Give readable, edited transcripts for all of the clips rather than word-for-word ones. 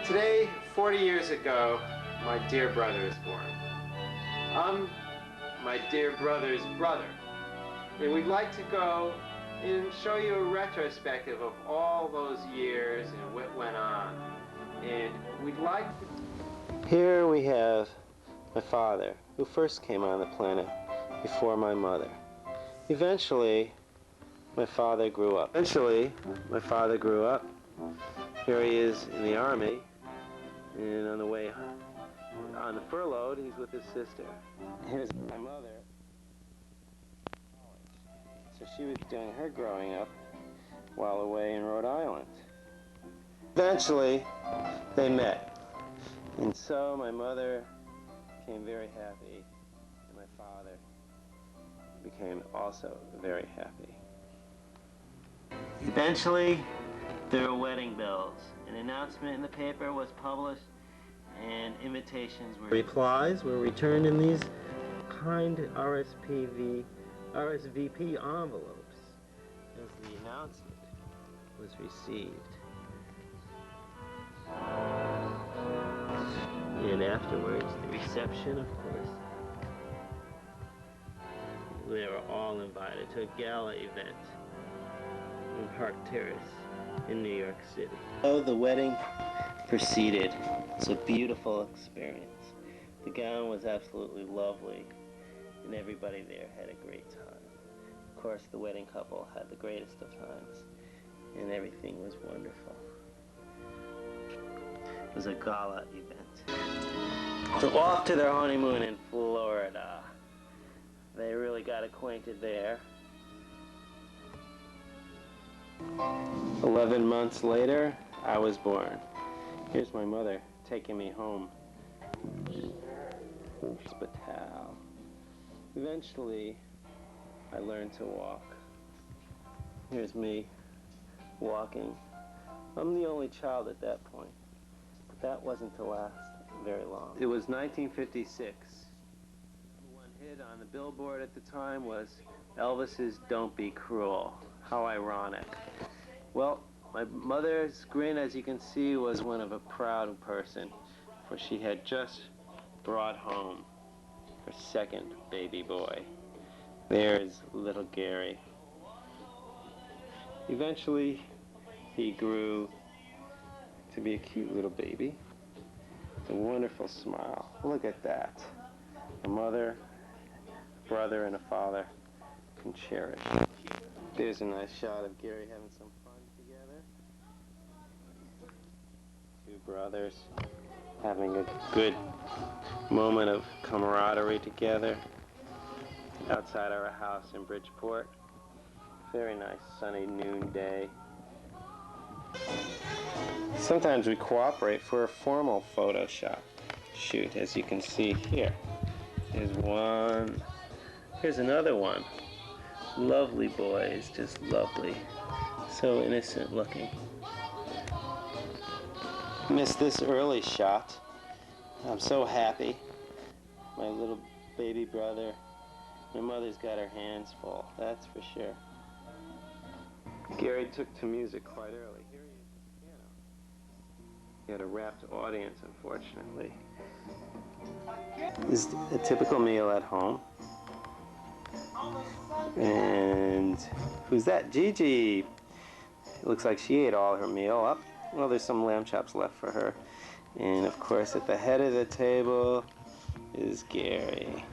Today, 40 years ago, my dear brother is born. I'm my dear brother's brother. And we'd like to go and show you a retrospective of all those years and what went on. And we'd like to... Here we have my father, who first came on the planet before my mother. Eventually, my father grew up. Here he is in the army, and on the way on the furloughed, he's with his sister. Here's my mother. So she was doing her growing up while away in Rhode Island. Eventually, they met. And so my mother became very happy, and my father became also very happy. Eventually, there were wedding bells. An announcement in the paper was published, and invitations were... Replies were returned in these kind RSVP envelopes as the announcement was received. And afterwards, the reception, of course. They were all invited to a gala event in Park Terrace in New York City. Oh, the wedding proceeded. It's a beautiful experience. The gown was absolutely lovely, and everybody there had a great time. Of course, the wedding couple had the greatest of times, and everything was wonderful. It was a gala event. So off to their honeymoon in Florida. They really got acquainted there. 11 months later, I was born. Here's my mother taking me home. Hospital. Eventually, I learned to walk. Here's me walking. I'm the only child at that point, but that wasn't to last very long. It was 1956. One hit on the billboard at the time was Elvis's "Don't Be Cruel." How ironic. Well, my mother's grin, as you can see, was one of a proud person, for she had just brought home her second baby boy. There's little Gary. Eventually, he grew to be a cute little baby. A wonderful smile. Look at that. A mother, a brother, and a father can cherish. There's a nice shot of Gary having some fun together. Two brothers having a good moment of camaraderie together outside our house in Bridgeport. Very nice sunny noon day. Sometimes we cooperate for a formal photo shoot, as you can see here. Here's one. Here's another one. Lovely boys, just lovely. So innocent looking. Missed this early shot. I'm so happy. My little baby brother. My mother's got her hands full, that's for sure. Gary took to music quite early. Here he is at the piano. He had a rapt audience, unfortunately. This is a typical meal at home. And who's that? Gigi. It looks like she ate all her meal up. Well, there's some lamb chops left for her. And of course, at the head of the table is Gary.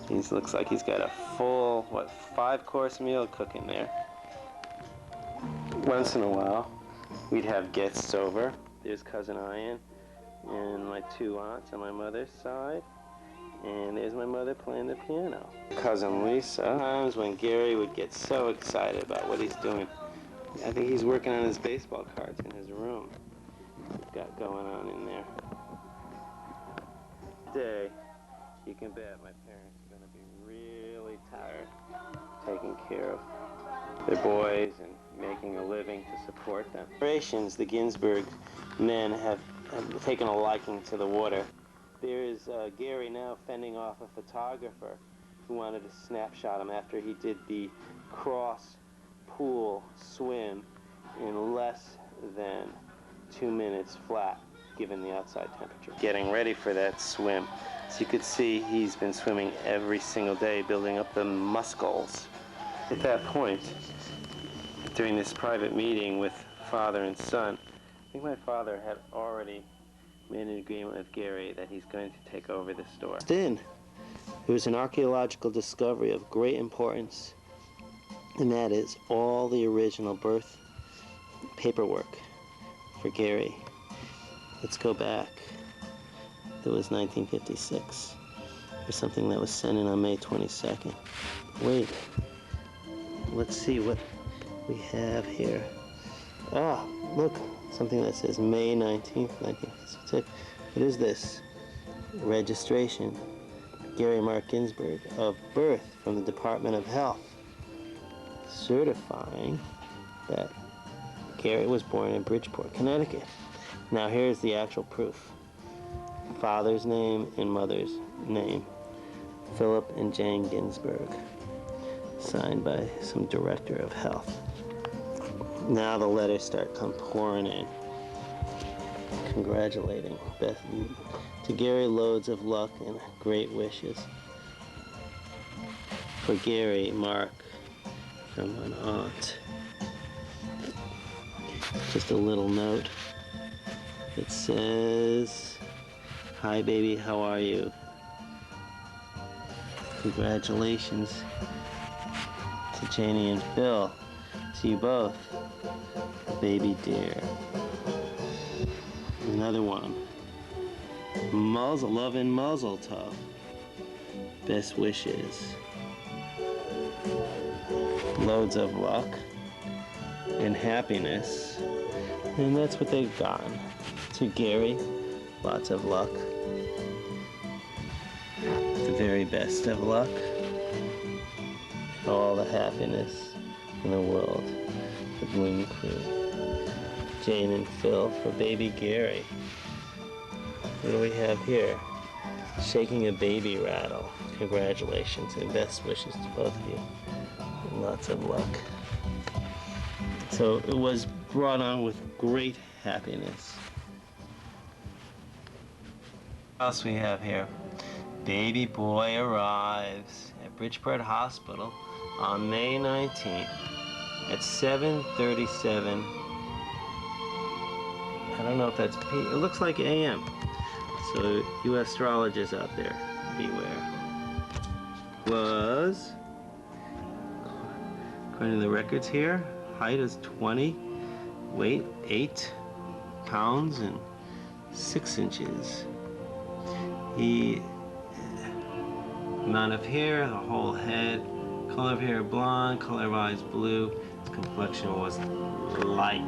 He looks like he's got a full, 5-course meal cooking there. Once in a while, we'd have guests over. There's Cousin Ian and my two aunts on my mother's side. And there's my mother playing the piano. Cousin Lisa. Sometimes when Gary would get so excited about what he's doing, I think he's working on his baseball cards in his room. He's got going on in there. Today, you can bet my parents are going to be really tired taking care of their boys and making a living to support them. Generations, the Ginsburg men have taken a liking to the water. There is Gary now fending off a photographer who wanted to snapshot him after he did the cross pool swim in less than 2 minutes flat, given the outside temperature. Getting ready for that swim. So you could see he's been swimming every single day, building up the muscles. At that point, during this private meeting with father and son, I think my father had already made an agreement with Gary that he's going to take over the store. Then, it was an archaeological discovery of great importance, and that is all the original birth paperwork for Gary. Let's go back. It was 1956, or something that was sent in on May 22nd. Wait, let's see what we have here. Ah, look, something that says May 19th, 1956. What is this? Registration. Gary Mark Ginsberg of birth from the Department of Health, certifying that Gary was born in Bridgeport, Connecticut. Now here's the actual proof. Father's name and mother's name, Philip and Jane Ginsberg, signed by some director of health. Now the letters start pouring in, congratulating Beth. To Gary, loads of luck and great wishes. For Gary, Mark, from an aunt. Just a little note. It says, "Hi baby, how are you? Congratulations to Janie and Phil. To you both, baby dear." Another one. Muzzle, love and muzzle tough. Best wishes. Loads of luck and happiness. And that's what they've gotten. To Gary, lots of luck. The very best of luck. All the happiness in the world. The Bloom Crew. Jane and Phil for baby Gary. What do we have here? Shaking a baby rattle. Congratulations and best wishes to both of you. And lots of luck. So it was brought on with great happiness. What else we have here? Baby boy arrives at Bridgeport Hospital on May 19th at 7:37. I don't know if that's P. It looks like AM. So you astrologers out there, beware. Was, according to the records here, height is 20, weight 8 pounds and 6 inches. Amount of hair, the whole head, color of hair blonde, color of eyes blue. His complexion was light.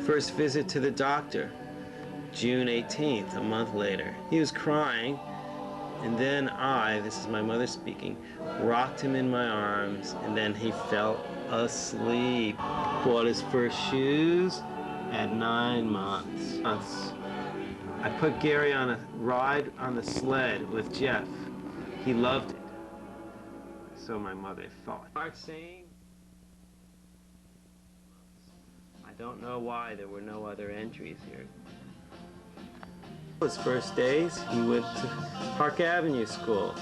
First visit to the doctor, June 18th, a month later. He was crying, and then this is my mother speaking, rocked him in my arms, and then he fell asleep. Bought his first shoes at 9 months. I put Gary on a ride on the sled with Jeff. He loved it. So my mother thought. Start saying, I don't know why there were no other entries here. His first days, he went to Park Avenue School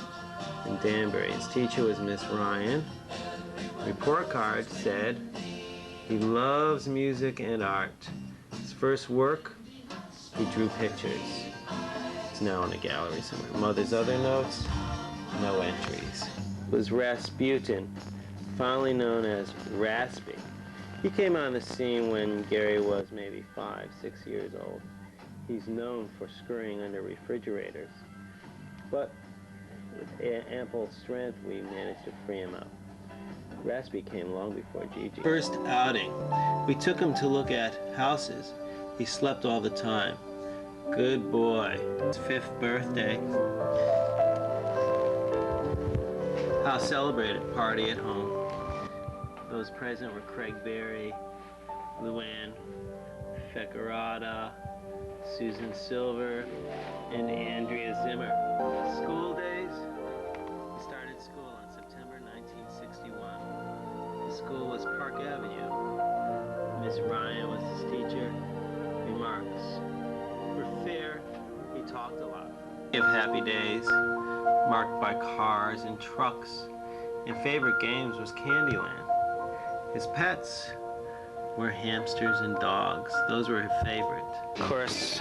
in Danbury. His teacher was Miss Ryan. Report card said he loves music and art. His first work, he drew pictures. It's now in a gallery somewhere. Mother's other notes, no entries. It was Rasputin, fondly known as Raspy. He came on the scene when Gary was maybe 5, 6 years old. He's known for scurrying under refrigerators, but with ample strength we managed to free him up. Raspy came long before Gigi. First outing, we took him to look at houses. He slept all the time. Good boy. His 5th birthday. House celebrated, party at home. Those present were Craig Berry, Luann Feckerata, Susan Silver, and Andrea Zimmer. School days? We started school on September 1961. The school was Park Avenue. Miss Ryan was his teacher. remarks were fair. He talked a lot. Of happy days, marked by cars and trucks, and favorite games was Candyland. His pets were hamsters and dogs. Those were his favorite. Of course,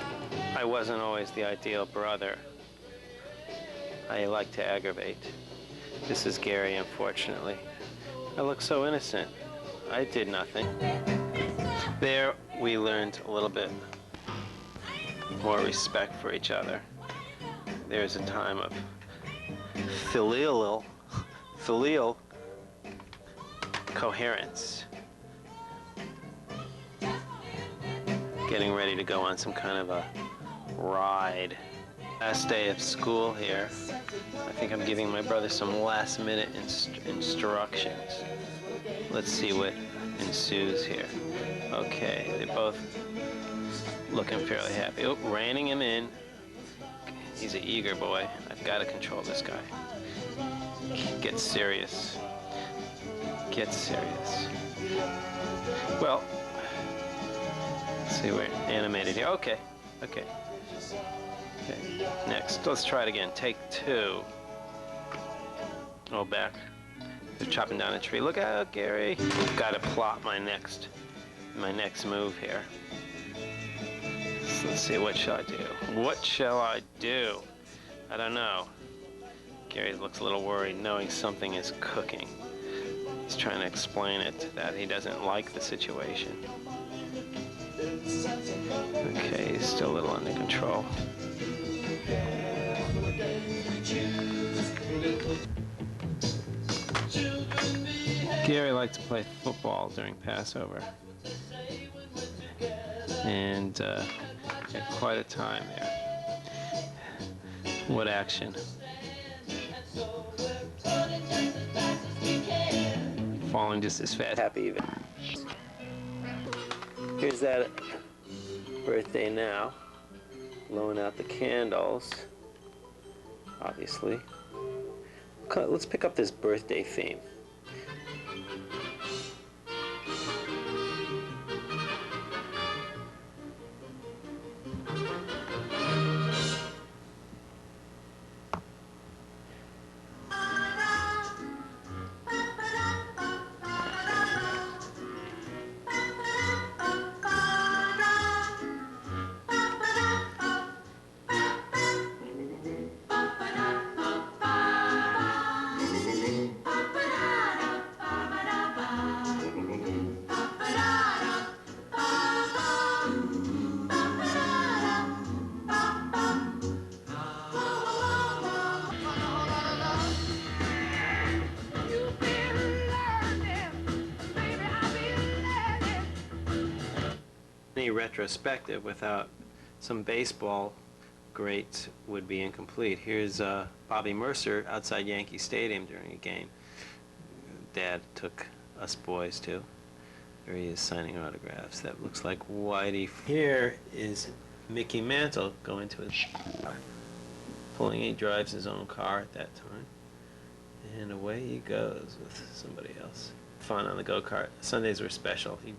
I wasn't always the ideal brother. I like to aggravate. This is Gary, unfortunately. I look so innocent. I did nothing. There, we learned a little bit more respect for each other. There's a time of filial coherence. Getting ready to go on some kind of a ride. Last day of school here. I think I'm giving my brother some last-minute instructions. Let's see what ensues here. Okay, they're both looking fairly happy. Oh, reining him in. He's an eager boy. I've got to control this guy. Get serious. Get serious. Well, let's see, we're animated here. Okay, okay. Okay, next. Let's try it again. Take two. Oh, back. They're chopping down a tree. Look out, Gary. Got to plot my next move here. So let's see, what shall I do? What shall I do? I don't know. Gary looks a little worried, knowing something is cooking. He's trying to explain it that he doesn't like the situation. Okay, he's still a little under control. Gary liked to play football during Passover, and had quite a time there. What action. Falling just as fast. Happy even. Here's that birthday now. Blowing out the candles, obviously. Let's pick up this birthday theme. Retrospective without some baseball greats would be incomplete. Here's Bobby Mercer outside Yankee Stadium during a game. Dad took us boys to. There he is signing autographs. That looks like Whitey. Here is Mickey Mantle going to his car. He drives his own car at that time. And away he goes with somebody else. Fun on the go-kart. Sundays were special. He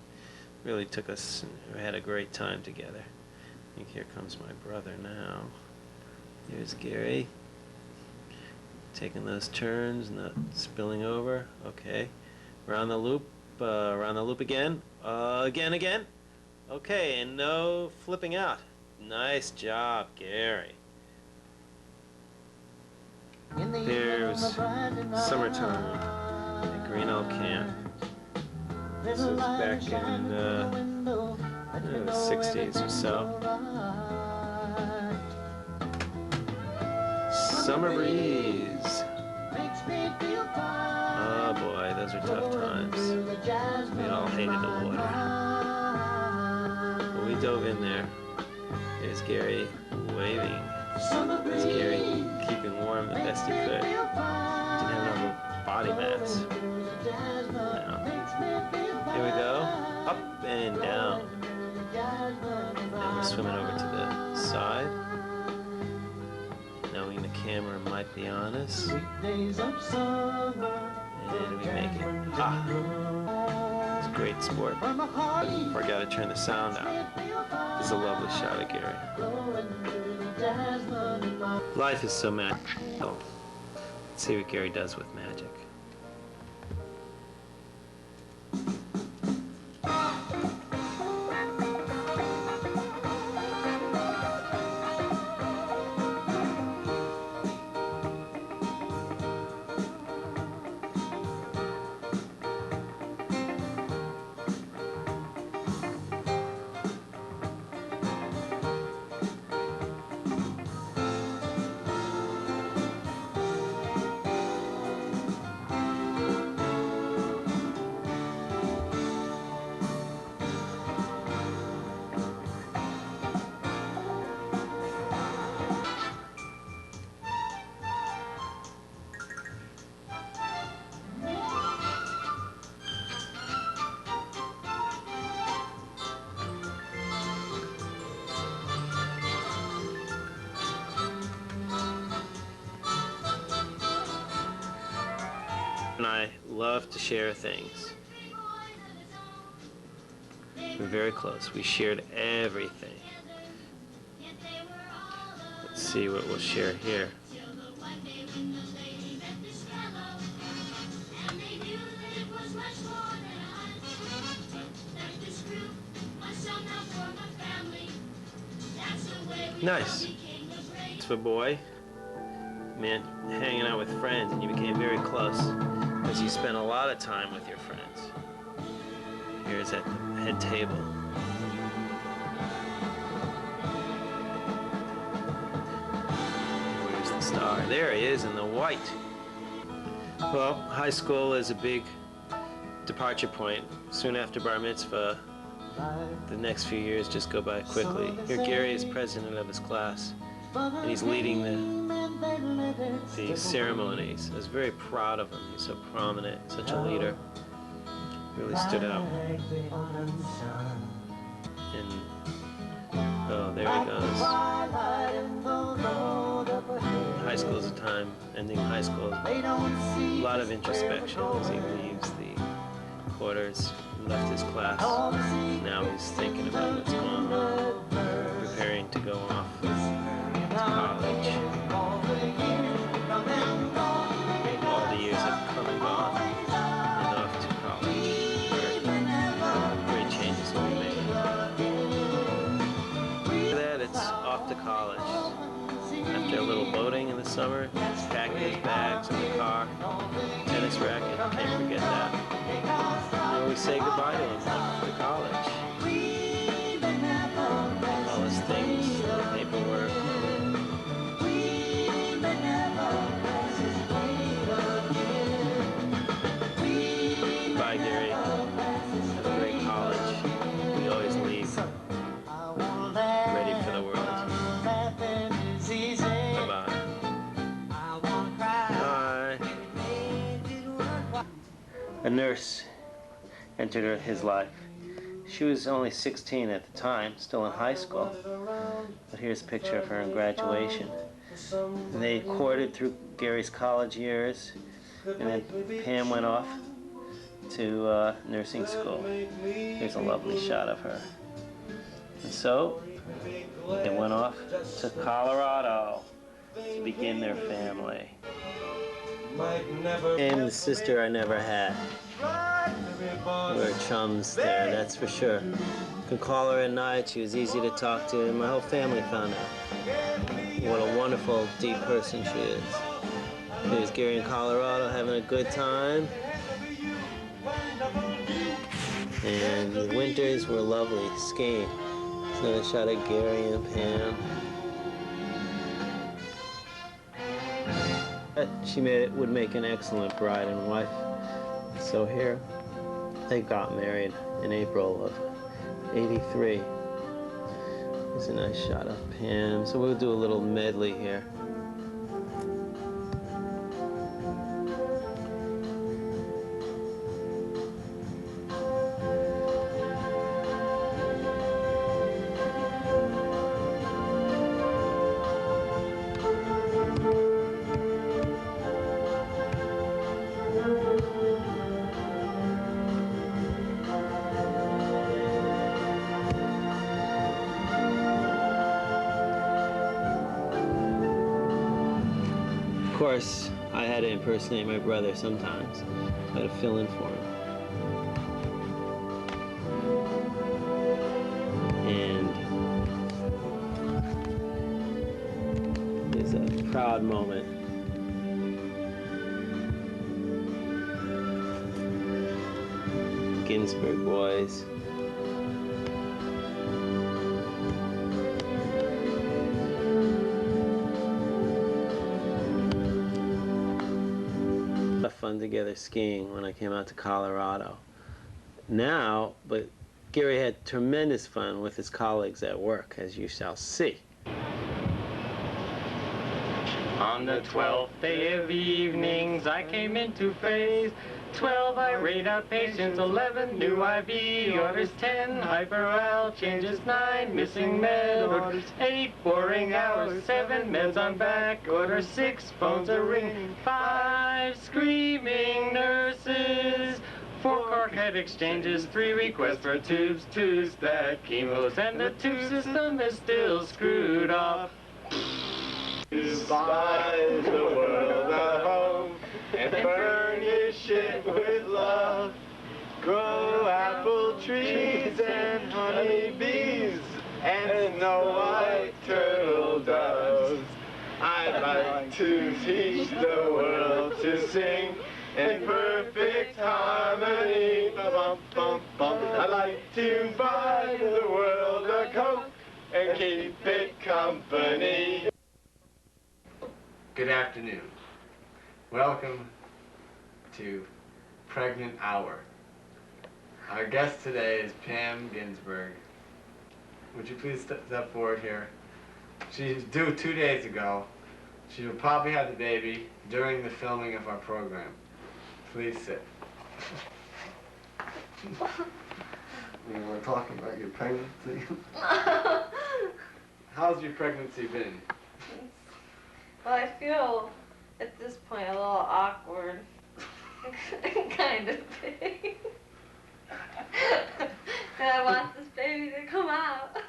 really took us, we had a great time together. I think here comes my brother now. Here's Gary. Taking those turns, not spilling over. Okay. Around the loop again. Again. Okay, and no flipping out. Nice job, Gary. There's summertime at Greeno Camp. This is back in the 60s or so. Summer breeze. Oh boy, those are tough times. We all hated the water. But we dove in there. There's Gary waving. There's Gary keeping warm the best he could. Didn't have enough body mass. Here we go, up and down. And we're swimming over to the side, knowing the camera might be on us. And we make it. Ah! great sport. Forgot to turn the sound out. This is a lovely shot of Gary. Life is so magical. Let's see what Gary does with magic. And I love to share things. We're very close. We shared everything. Let's see what we'll share here. Nice. It's a boy, man, hanging out with friends, and you became very close because you spent a lot of time with your friends. Here's at the head table. Where's the star? There he is in the white. Well, high school is a big departure point. Soon after bar mitzvah, the next few years just go by quickly. Here Gary is president of his class, and he's leading the ceremonies. I was very proud of him. He's so prominent, such a leader. Really stood out. And oh, there he goes. High school is a time, ending high school, a lot of introspection as he leaves the quarters, left his class. Now he's thinking about what's going on, preparing to go off to college. All the years have come and gone, and off to college, where great changes will be made. After that, it's off to college. After a little boating in the summer, packing his bags in the car, tennis racket, can't forget that. And we say goodbye to him to college. All his things, the paperwork. Bye, Gary. Have a great college. We always leave ready for the world. Bye-bye. Bye. A nurse entered his life. She was only 16 at the time, still in high school. But here's a picture of her in graduation. They courted through Gary's college years, and then Pam went off to nursing school. Here's a lovely shot of her. And so, they went off to Colorado to begin their family. And the sister I never had. We're chums there, that's for sure. You could call her at night, she was easy to talk to, and my whole family found out what a wonderful, deep person she is. Here's Gary in Colorado having a good time. And the winters were lovely, skiing. There's another shot of Gary and Pam. She would make an excellent bride and wife. So here, they got married in April of '83. Here's a nice shot of Pam. So we'll do a little medley here. course, I had to impersonate my brother sometimes. I had to fill in for him. And there's a proud moment. Ginsberg boys. Fun together skiing when I came out to Colorado. Now, but Gary had tremendous fun with his colleagues at work, as you shall see. On the 12th day of evenings, I came into phase. 12 irate outpatients, 11 new IV orders, 10 hyperal changes, 9 missing med orders, 8 boring hours, 7 meds on back orders, 6 phones are ringing, 5 screaming nurses, 4 cork head exchanges, 3 requests for tubes, 2 stat chemos, and the tube system is still screwed off. Despise the world at home and furnish it with love. Grow apple trees and honeybees and snow white turtle doves. I'd like to teach the world to sing in perfect harmony. Bum, bum, bum. I'd like to buy the world a Coke and keep it company. Good afternoon. Welcome to Pregnant Hour. Our guest today is Pam Ginsberg. Would you please step forward here? She's due 2 days ago. She will probably have the baby during the filming of our program. Please sit. You were talking about your pregnancy. How's your pregnancy been? Well, I feel at this point a little awkward. Kind of big. And I want this baby to come out.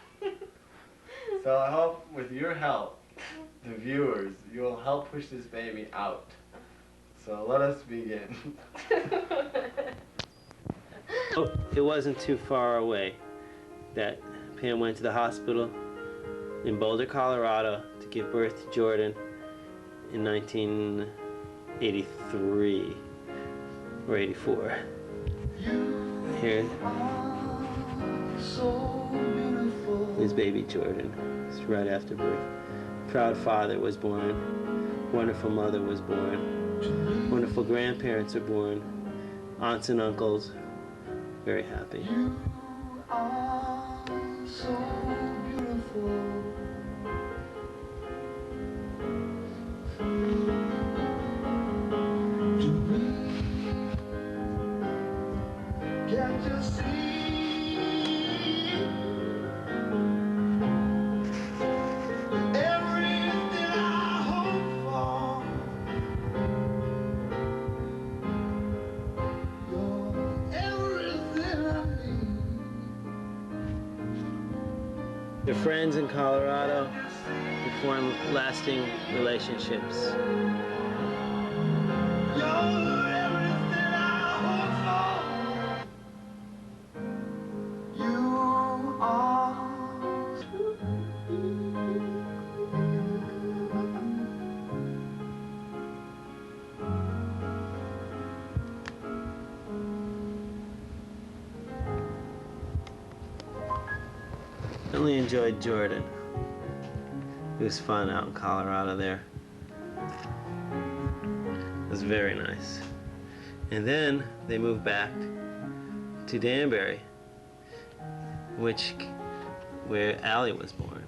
So I hope with your help, the viewers, you'll help push this baby out. So let us begin. Oh, it wasn't too far away that Pam went to the hospital in Boulder, Colorado to give birth to Jordan in 1983 or 84. Here is baby Jordan. It's right after birth. Proud father was born. Wonderful mother was born. Wonderful grandparents are born. Aunts and uncles. Very happy. You are so beautiful. Can't you see everything I hope for? You're everything I need. They're friends in Colorado. They form lasting relationships. Really enjoyed Jordan. It was fun out in Colorado there. It was very nice. And then they moved back to Danbury, where Allie was born.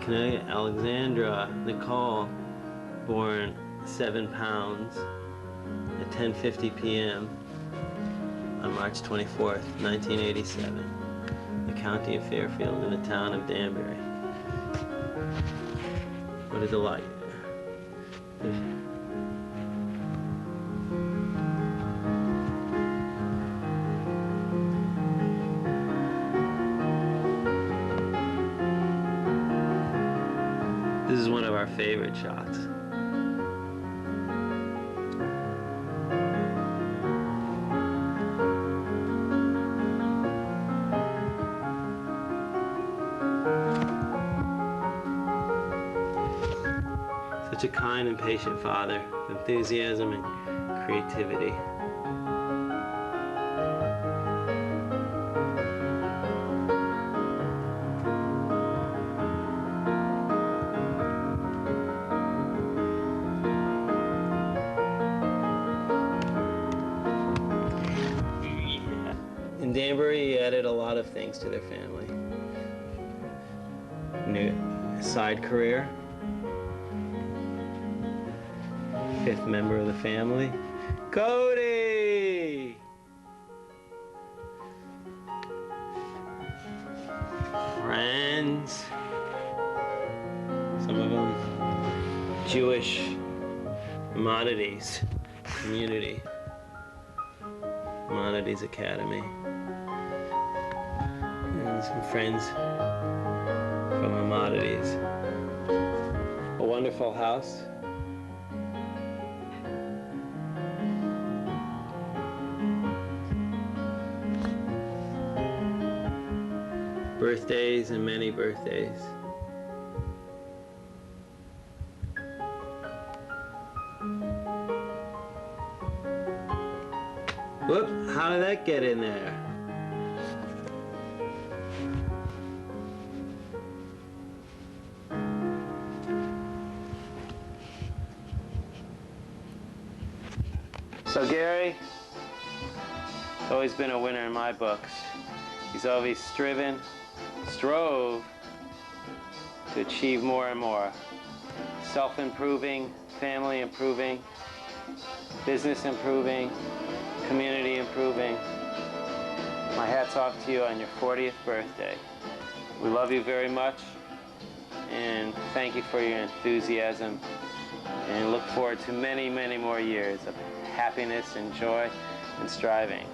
Connecticut, Alexandra Nicole, born 7 pounds at 10:50 p.m. on March 24th, 1987, the county of Fairfield in the town of Danbury. What a delight. This is one of our favorite shots. Such a kind and patient father, enthusiasm and creativity. In Danbury, he added a lot of things to their family. New side career. Fifth member of the family, Cody! Friends. Some of them Jewish Maimonides community. Maimonides Academy. And some friends from Maimonides. A wonderful house. Birthdays and many birthdays. Whoop, how did that get in there? So Gary, always been a winner in my books. He's always strove to achieve more and more. Self-improving, family improving, business improving, community improving. My hat's off to you on your 40th birthday. We love you very much, and thank you for your enthusiasm, and look forward to many, many more years of happiness and joy and striving.